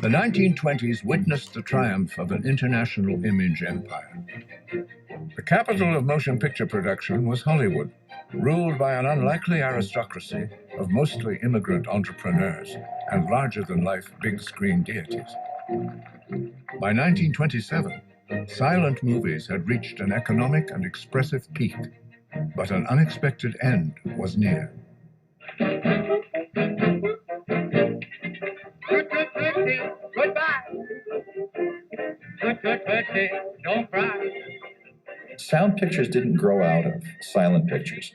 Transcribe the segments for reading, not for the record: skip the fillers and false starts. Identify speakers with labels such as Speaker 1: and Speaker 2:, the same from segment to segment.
Speaker 1: The 1920s witnessed the triumph of an international image empire. The capital of motion picture production was Hollywood, ruled by an unlikely aristocracy of mostly immigrant entrepreneurs and larger-than-life big-screen deities. By 1927, silent movies had reached an economic and expressive peak, but an unexpected end was near.
Speaker 2: Goodbye. Good, don't cry.
Speaker 3: Sound pictures didn't grow out of silent pictures.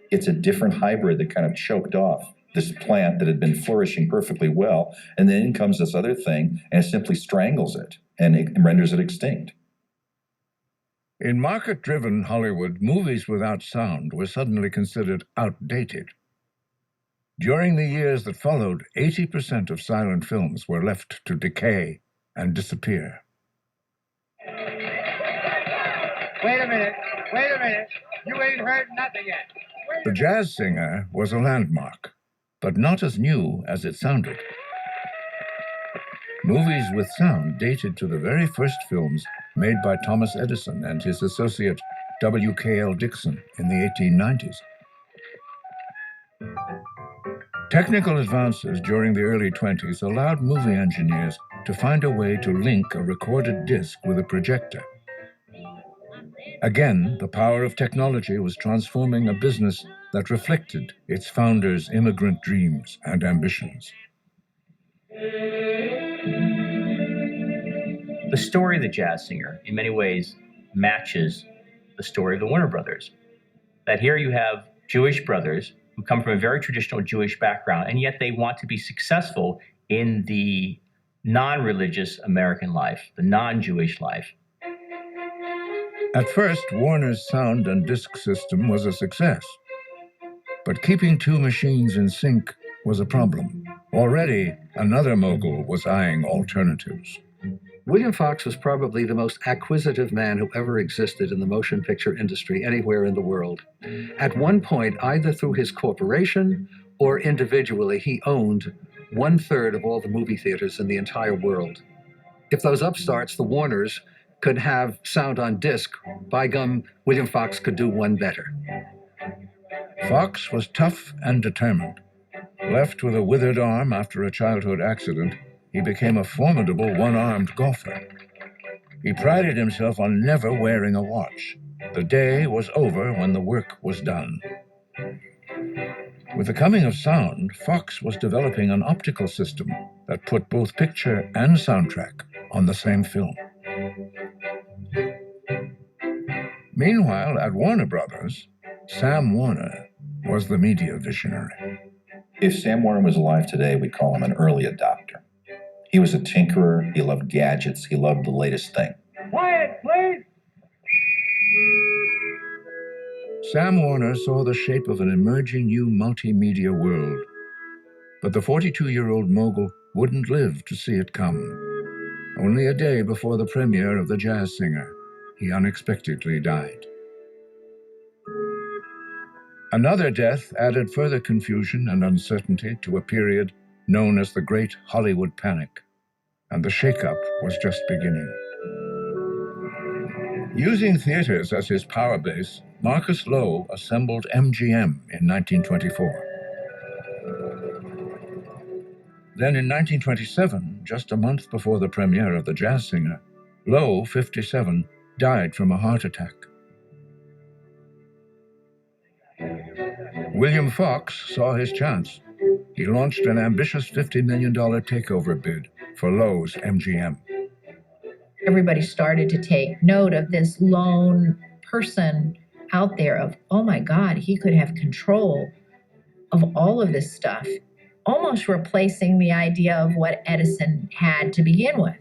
Speaker 3: It's a different hybrid that kind of choked off this plant that had been flourishing perfectly well, and then in comes this other thing, and it simply strangles it, and it renders it extinct.
Speaker 1: In market-driven Hollywood, movies without sound were suddenly considered outdated. During the years that followed, 80% of silent films were left to decay and disappear.
Speaker 2: Wait a minute. You ain't heard nothing yet.
Speaker 1: The Jazz Singer was a landmark, but not as new as it sounded. Movies with sound dated to the very first films made by Thomas Edison and his associate W.K.L. Dixon in the 1890s. Technical advances during the early 20s allowed movie engineers to find a way to link a recorded disc with a projector. Again, the power of technology was transforming a business that reflected its founders' immigrant dreams and ambitions.
Speaker 4: The story of the Jazz Singer, in many ways, matches the story of the Warner Brothers. That here you have Jewish brothers who come from a very traditional Jewish background, and yet they want to be successful in the non-religious American life, the non-Jewish life.
Speaker 1: At first, Warner's sound and disc system was a success. But keeping two machines in sync was a problem. Already, another mogul was eyeing alternatives.
Speaker 5: William Fox was probably the most acquisitive man who ever existed in the motion picture industry anywhere in the world. At one point, either through his corporation or individually, he owned 1/3 of all the movie theaters in the entire world. If those upstarts, the Warners, could have sound on disc, by gum, William Fox could do one better.
Speaker 1: Fox was tough and determined. Left with a withered arm after a childhood accident, he became a formidable one-armed golfer. He prided himself on never wearing a watch. The day was over when the work was done. With the coming of sound, Fox was developing an optical system that put both picture and soundtrack on the same film. Meanwhile, at Warner Brothers, Sam Warner was the media visionary.
Speaker 3: If Sam Warner was alive today, we'd call him an early adopter. He was a tinkerer, he loved gadgets, he loved the latest thing.
Speaker 2: Quiet, please.
Speaker 1: Sam Warner saw the shape of an emerging new multimedia world. But the 42-year-old mogul wouldn't live to see it come. Only a day before the premiere of The Jazz Singer, he unexpectedly died. Another death added further confusion and uncertainty to a period known as the Great Hollywood Panic, and the shakeup was just beginning. Using theaters as his power base, Marcus Loew assembled MGM in 1924. Then in 1927, just a month before the premiere of The Jazz Singer, Loew, 57, died from a heart attack. William Fox saw his chance. He launched an ambitious $50 million takeover bid for Loew's MGM.
Speaker 6: Everybody started to take note of this lone person out there of, oh my God, he could have control of all of this stuff, almost replacing the idea of what Edison had to begin with.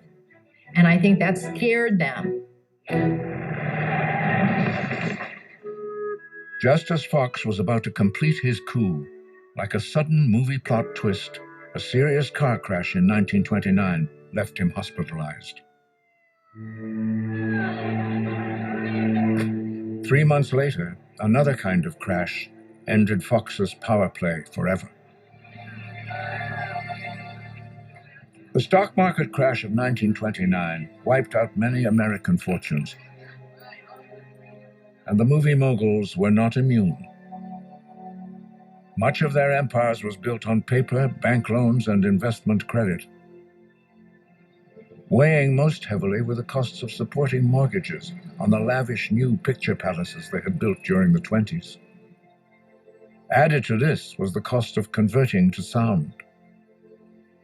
Speaker 6: And I think that scared them.
Speaker 1: Just as Fox was about to complete his coup, like a sudden movie plot twist, a serious car crash in 1929 left him hospitalized. 3 months later, another kind of crash ended Fox's power play forever. The stock market crash of 1929 wiped out many American fortunes, and the movie moguls were not immune. Much of their empires was built on paper, bank loans, and investment credit. Weighing most heavily were the costs of supporting mortgages on the lavish new picture palaces they had built during the 20s. Added to this was the cost of converting to sound.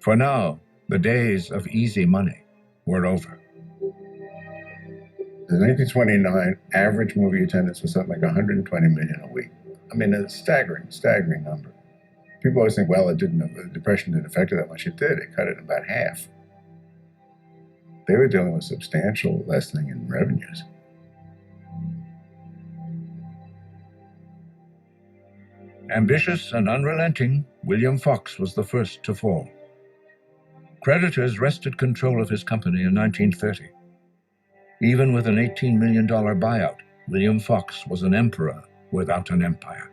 Speaker 1: For now, the days of easy money were over.
Speaker 7: In 1929, average movie attendance was something like 120 million a week. I mean, a staggering number. People always think, well, the Depression didn't affect it that much. It did. It cut it in about half. They were dealing with substantial lessening in revenues.
Speaker 1: Ambitious and unrelenting, William Fox was the first to fall. Creditors wrested control of his company in 1930. Even with an $18 million buyout, William Fox was an emperor without an empire.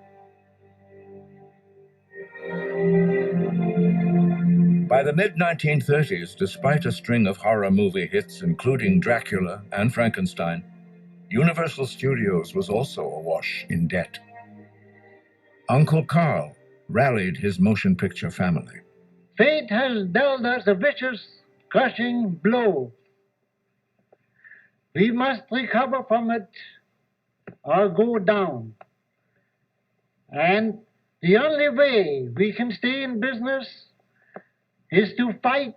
Speaker 1: By the mid-1930s, despite a string of horror movie hits including Dracula and Frankenstein, Universal Studios was also awash in debt. Uncle Carl rallied his motion picture family.
Speaker 8: Fate has dealt us a vicious, crushing blow. We must recover from it or go down. And the only way we can stay in business is to fight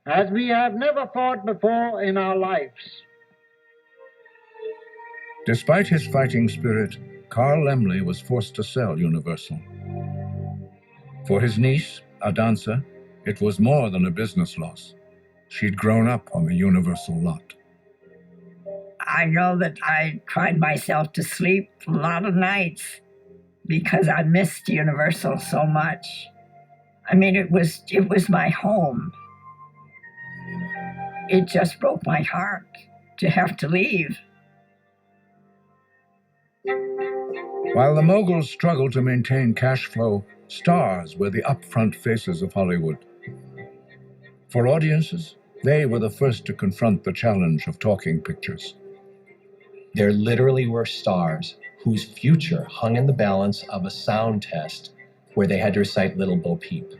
Speaker 8: as we have never fought before in our lives.
Speaker 1: Despite his fighting spirit, Carl Laemmle was forced to sell Universal. For his niece, a dancer, it was more than a business loss. She'd grown up on the Universal lot.
Speaker 9: I know that I cried myself to sleep a lot of nights because I missed Universal so much. I mean, it was my home. It just broke my heart to have to leave.
Speaker 1: While the moguls struggled to maintain cash flow, stars were the upfront faces of Hollywood. For audiences, they were the first to confront the challenge of talking pictures.
Speaker 10: There literally were stars whose future hung in the balance of a sound test where they had to recite Little Bo Peep.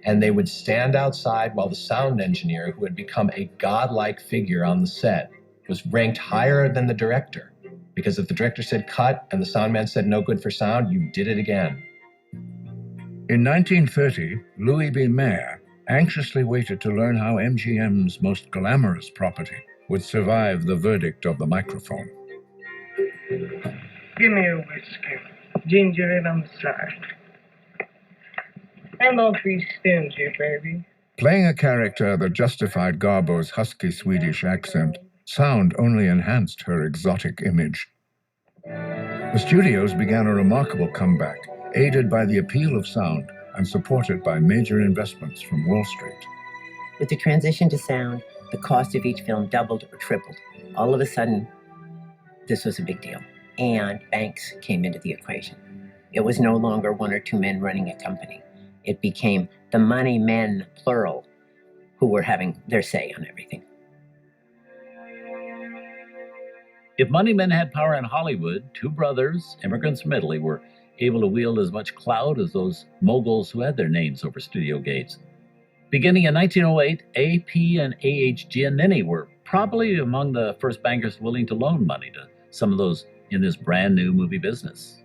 Speaker 10: And they would stand outside while the sound engineer, who had become a godlike figure on the set, was ranked higher than the director. Because if the director said cut and the sound man said no good for sound, you did it again.
Speaker 1: In 1930, Louis B. Mayer anxiously waited to learn how MGM's most glamorous property would survive the verdict of the microphone.
Speaker 11: Give me a whiskey, ginger ale on the side. And don't be stingy, baby.
Speaker 1: Playing a character that justified Garbo's husky Swedish accent, sound only enhanced her exotic image. The studios began a remarkable comeback, aided by the appeal of sound and supported by major investments from Wall Street.
Speaker 12: With the transition to sound, the cost of each film doubled or tripled. All of a sudden, this was a big deal. And banks came into the equation. It was no longer one or two men running a company. It became the money men, plural, who were having their say on everything.
Speaker 13: If money men had power in Hollywood, two brothers, immigrants from Italy, were able to wield as much clout as those moguls who had their names over studio gates. Beginning in 1908, AP and AH Giannini were probably among the first bankers willing to loan money to some of those in this brand new movie business.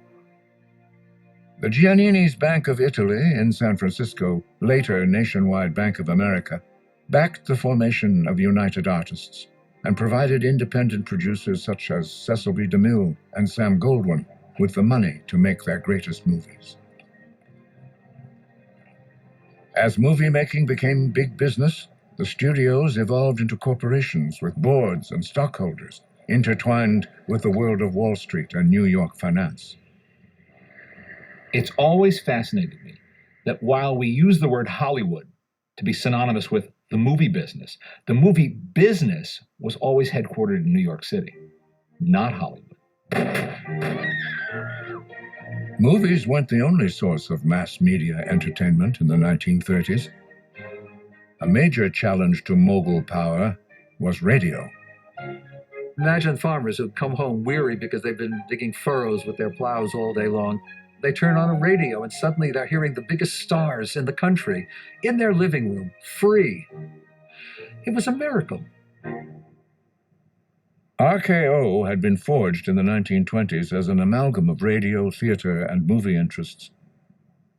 Speaker 1: The Giannini's Bank of Italy in San Francisco, later Nationwide Bank of America, backed the formation of United Artists and provided independent producers such as Cecil B. DeMille and Sam Goldwyn with the money to make their greatest movies. As movie making became big business, the studios evolved into corporations with boards and stockholders intertwined with the world of Wall Street and New York finance.
Speaker 14: It's always fascinated me that while we use the word Hollywood to be synonymous with the movie business was always headquartered in New York City, not Hollywood.
Speaker 1: Movies weren't the only source of mass media entertainment in the 1930s. A major challenge to mogul power was radio.
Speaker 5: Imagine farmers who'd come home weary because they've been digging furrows with their plows all day long. They turn on a radio and suddenly they're hearing the biggest stars in the country in their living room, free. It was a miracle.
Speaker 1: RKO had been forged in the 1920s as an amalgam of radio, theater, and movie interests.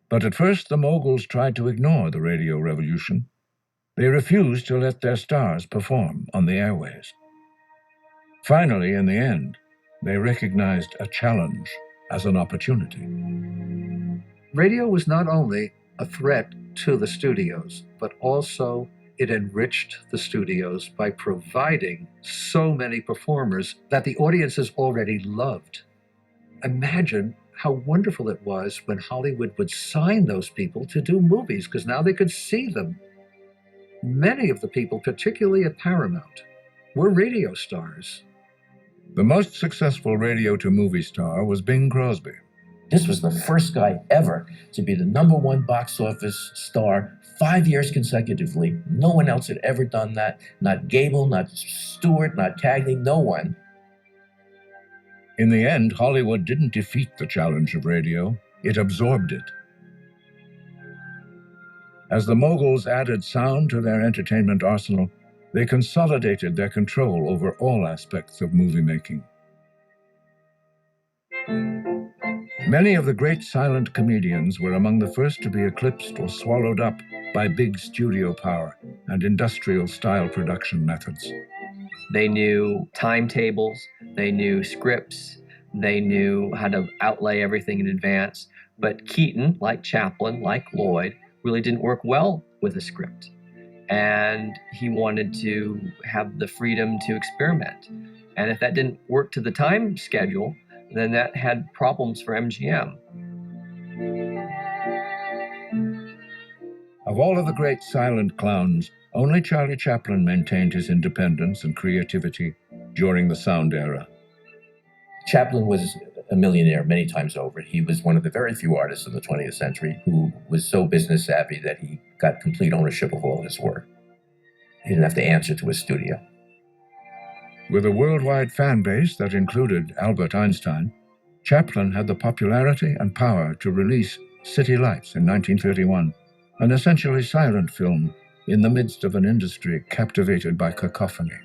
Speaker 1: But at first the Moguls tried to ignore the radio revolution. They refused to let their stars perform on the airways. Finally, in the end, they recognized a challenge as an opportunity.
Speaker 5: Radio was not only a threat to the studios, but also it enriched the studios by providing so many performers that the audiences already loved. Imagine how wonderful it was when Hollywood would sign those people to do movies, because now they could see them. Many of the people, particularly at Paramount, were radio stars.
Speaker 1: The most successful radio-to-movie star was Bing Crosby.
Speaker 15: This was the first guy ever to be the #1 box office star 5 years consecutively. No one else had ever done that. Not Gable, not Stewart, not Cagney, no one.
Speaker 1: In the end, Hollywood didn't defeat the challenge of radio, it absorbed it. As the Moguls added sound to their entertainment arsenal, they consolidated their control over all aspects of movie making. Many of the great silent comedians were among the first to be eclipsed or swallowed up by big studio power and industrial-style production methods.
Speaker 16: They knew timetables, they knew scripts, they knew how to outlay everything in advance. But Keaton, like Chaplin, like Lloyd, really didn't work well with a script. And he wanted to have the freedom to experiment. And if that didn't work to the time schedule, then that had problems for MGM.
Speaker 1: Of all of the great silent clowns, only Charlie Chaplin maintained his independence and creativity during the sound era.
Speaker 15: Chaplin was a millionaire many times over. He was one of the very few artists of the 20th century who was so business savvy that he got complete ownership of all his work. He didn't have to answer to his studio.
Speaker 1: With a worldwide fan base that included Albert Einstein, Chaplin had the popularity and power to release City Lights in 1931, an essentially silent film in the midst of an industry captivated by cacophony.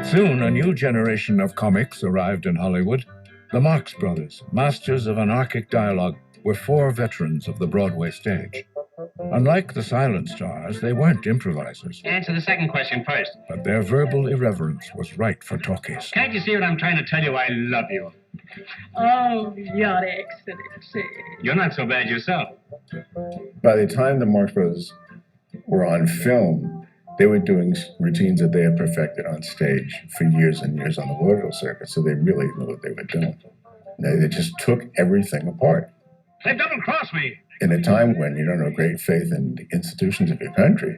Speaker 1: Soon, a new generation of comics arrived in Hollywood. The Marx Brothers, masters of anarchic dialogue, were 4 veterans of the Broadway stage. Unlike the silent stars, they weren't improvisers,
Speaker 2: Answer the second question first.
Speaker 1: but their verbal irreverence was right for talkies.
Speaker 2: Can't you see what I'm trying to tell you? I love you.
Speaker 17: Oh, Your Excellency.
Speaker 2: You're not so bad yourself.
Speaker 7: By the time the Marx Brothers were on film, they were doing routines that they had perfected on stage for years and years on the vaudeville circuit, so they really knew what they were doing. They just took everything apart.
Speaker 2: They double-crossed me.
Speaker 7: In a time when you don't have great faith in the institutions of your country,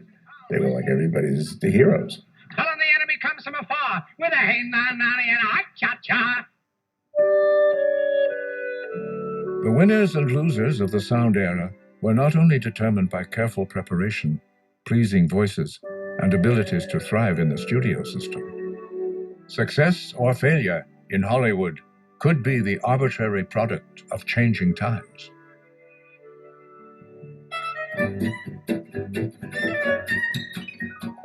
Speaker 7: they were like everybody's the heroes.
Speaker 2: Tell them the enemy comes from afar with a hey-na-na-na and a cha-cha.
Speaker 1: The winners and losers of the sound era were not only determined by careful preparation, pleasing voices, and abilities to thrive in the studio system. Success or failure in Hollywood could be the arbitrary product of changing times.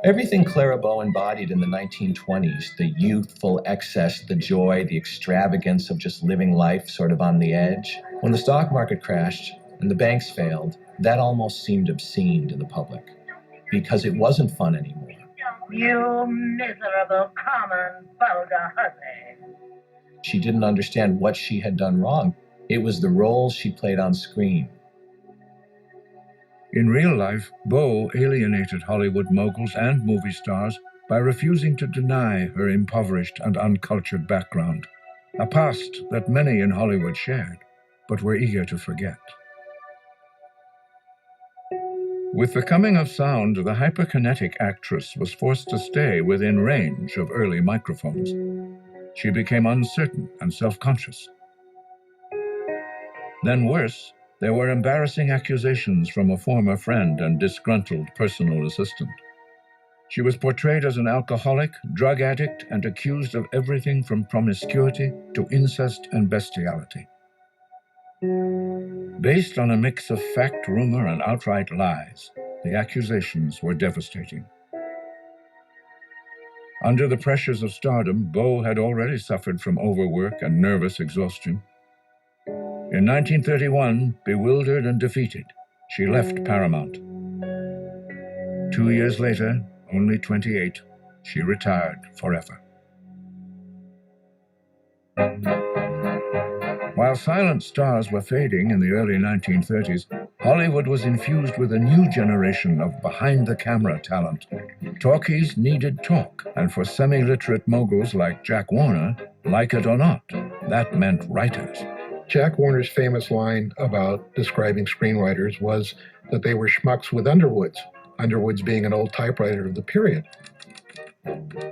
Speaker 10: Everything Clara Bow embodied in the 1920s, the youthful excess, the joy, the extravagance of just living life sort of on the edge. When the stock market crashed and the banks failed, that almost seemed obscene to the public because it wasn't fun anymore.
Speaker 11: You miserable, common, vulgar hussy.
Speaker 10: She didn't understand what she had done wrong. It was the roles she played on screen.
Speaker 1: In real life, Bow alienated Hollywood moguls and movie stars by refusing to deny her impoverished and uncultured background, a past that many in Hollywood shared, but were eager to forget. With the coming of sound, the hyperkinetic actress was forced to stay within range of early microphones. She became uncertain and self-conscious. Then worse, there were embarrassing accusations from a former friend and disgruntled personal assistant. She was portrayed as an alcoholic, drug addict, and accused of everything from promiscuity to incest and bestiality. Based on a mix of fact, rumor, and outright lies, the accusations were devastating. Under the pressures of stardom, Beau had already suffered from overwork and nervous exhaustion. In 1931, bewildered and defeated, she left Paramount. 2 years later, only 28, she retired forever. While silent stars were fading in the early 1930s, Hollywood was infused with a new generation of behind-the-camera talent. Talkies needed talk, and for semi-literate moguls like Jack Warner, like it or not, that meant writers.
Speaker 5: Jack Warner's famous line about describing screenwriters was that they were schmucks with Underwoods, Underwoods being an old typewriter of the period.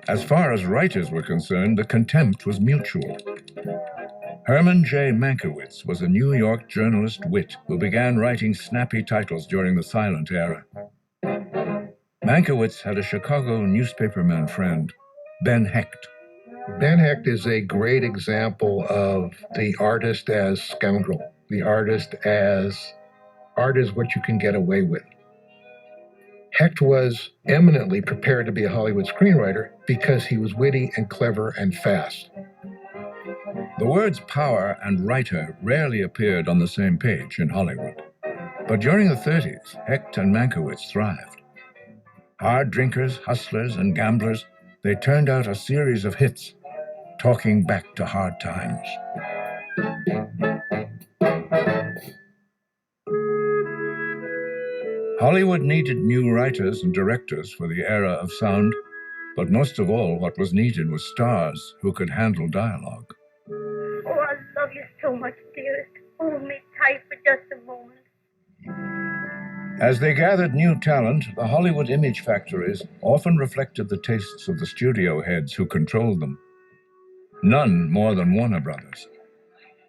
Speaker 1: As far as writers were concerned, the contempt was mutual. Herman J. Mankiewicz was a New York journalist wit who began writing snappy titles during the silent era. Mankiewicz had a Chicago newspaperman friend, Ben Hecht.
Speaker 5: Ben Hecht is a great example of the artist as scoundrel, the artist as art is what you can get away with. Hecht was eminently prepared to be a Hollywood screenwriter because he was witty and clever and fast.
Speaker 1: The words power and writer rarely appeared on the same page in Hollywood. But during the 30s, Hecht and Mankiewicz thrived. Hard drinkers, hustlers, and gamblers, they turned out a series of hits, talking back to hard times. Hollywood needed new writers and directors for the era of sound, but most of all, what was needed was stars who could handle dialogue.
Speaker 17: Oh, I love you so much, dearest. Hold me tight for just a moment.
Speaker 1: As they gathered new talent, the Hollywood image factories often reflected the tastes of the studio heads who controlled them. None more than Warner Brothers.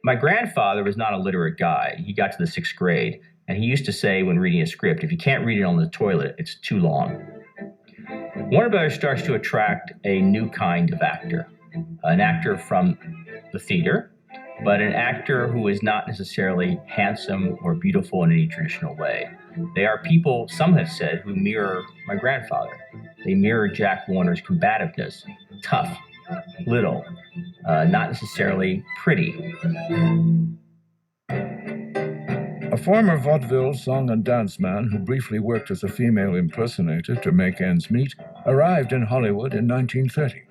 Speaker 4: My grandfather was not a literate guy. He got to the 6th grade, and he used to say when reading a script, if you can't read it on the toilet, it's too long. Warner Brothers starts to attract a new kind of actor, an actor from the theater, but an actor who is not necessarily handsome or beautiful in any traditional way. They are people, some have said, who mirror my grandfather. They mirror Jack Warner's combativeness, tough, little, not necessarily pretty.
Speaker 1: A former vaudeville song and dance man who briefly worked as a female impersonator to make ends meet arrived in Hollywood in 1930.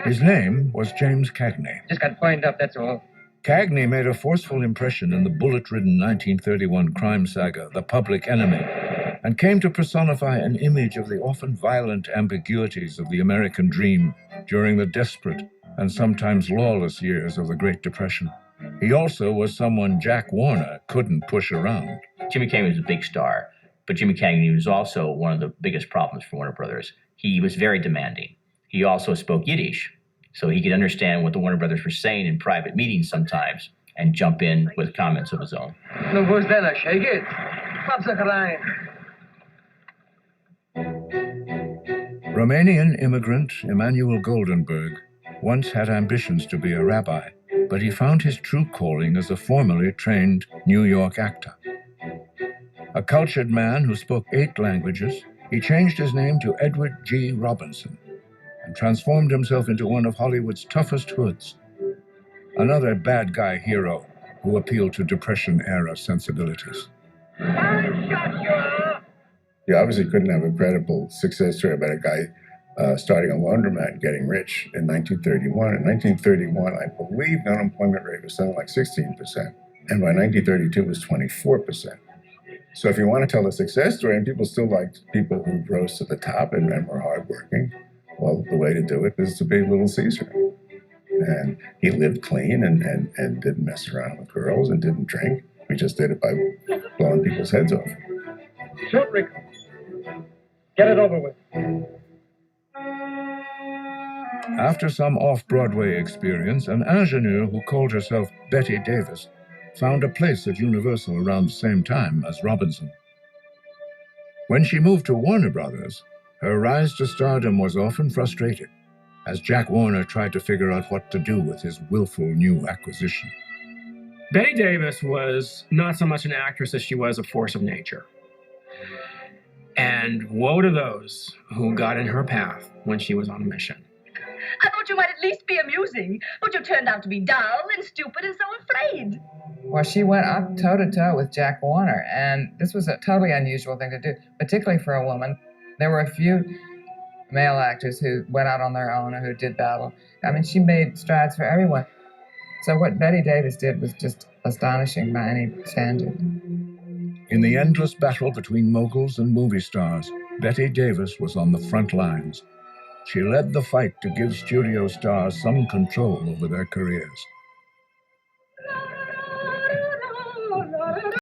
Speaker 1: His name was James Cagney.
Speaker 2: Just got pointed up, that's all.
Speaker 1: Cagney made a forceful impression in the bullet-ridden 1931 crime saga, The Public Enemy, and came to personify an image of the often violent ambiguities of the American dream during the desperate and sometimes lawless years of the Great Depression. He also was someone Jack Warner couldn't push around.
Speaker 4: Jimmy Cagney was a big star, but Jimmy Cagney was also one of the biggest problems for Warner Brothers. He was very demanding. He also spoke Yiddish, so he could understand what the Warner Brothers were saying in private meetings sometimes and jump in with comments of his own.
Speaker 2: No, who's that? I shake it. Pops a line.
Speaker 1: Romanian immigrant Emanuel Goldenberg once had ambitions to be a rabbi, but he found his true calling as a formally trained New York actor. A cultured man who spoke 8 languages, he changed his name to Edward G. Robinson and transformed himself into one of Hollywood's toughest hoods. Another bad guy hero who appealed to Depression-era sensibilities.
Speaker 7: You obviously couldn't have a credible success story about a guy starting a laundromat and getting rich in 1931. In 1931, I believe the unemployment rate was something like 16%. And by 1932, it was 24%. So if you want to tell a success story, and people still liked people who rose to the top and were hardworking, well, the way to do it is to be Little Caesar. And he lived clean and didn't mess around with girls and didn't drink. We just did it by blowing people's heads off.
Speaker 2: Shoot, Rick. Get it over with.
Speaker 1: After some off-Broadway experience, an ingenue who called herself Betty Davis found a place at Universal around the same time as Robinson. When she moved to Warner Brothers, her rise to stardom was often frustrated, as Jack Warner tried to figure out what to do with his willful new acquisition.
Speaker 18: Bette Davis was not so much an actress as she was a force of nature. And woe to those who got in her path when she was on a mission.
Speaker 19: I thought you might at least be amusing, but you turned out to be dull and stupid and so afraid.
Speaker 20: Well, she went up toe-to-toe with Jack Warner, and this was a totally unusual thing to do, particularly for a woman. There were a few male actors who went out on their own or who did battle. I mean, she made strides for everyone. So what Bette Davis did was just astonishing by any standard.
Speaker 1: In the endless battle between moguls and movie stars, Bette Davis was on the front lines. She led the fight to give studio stars some control over their careers.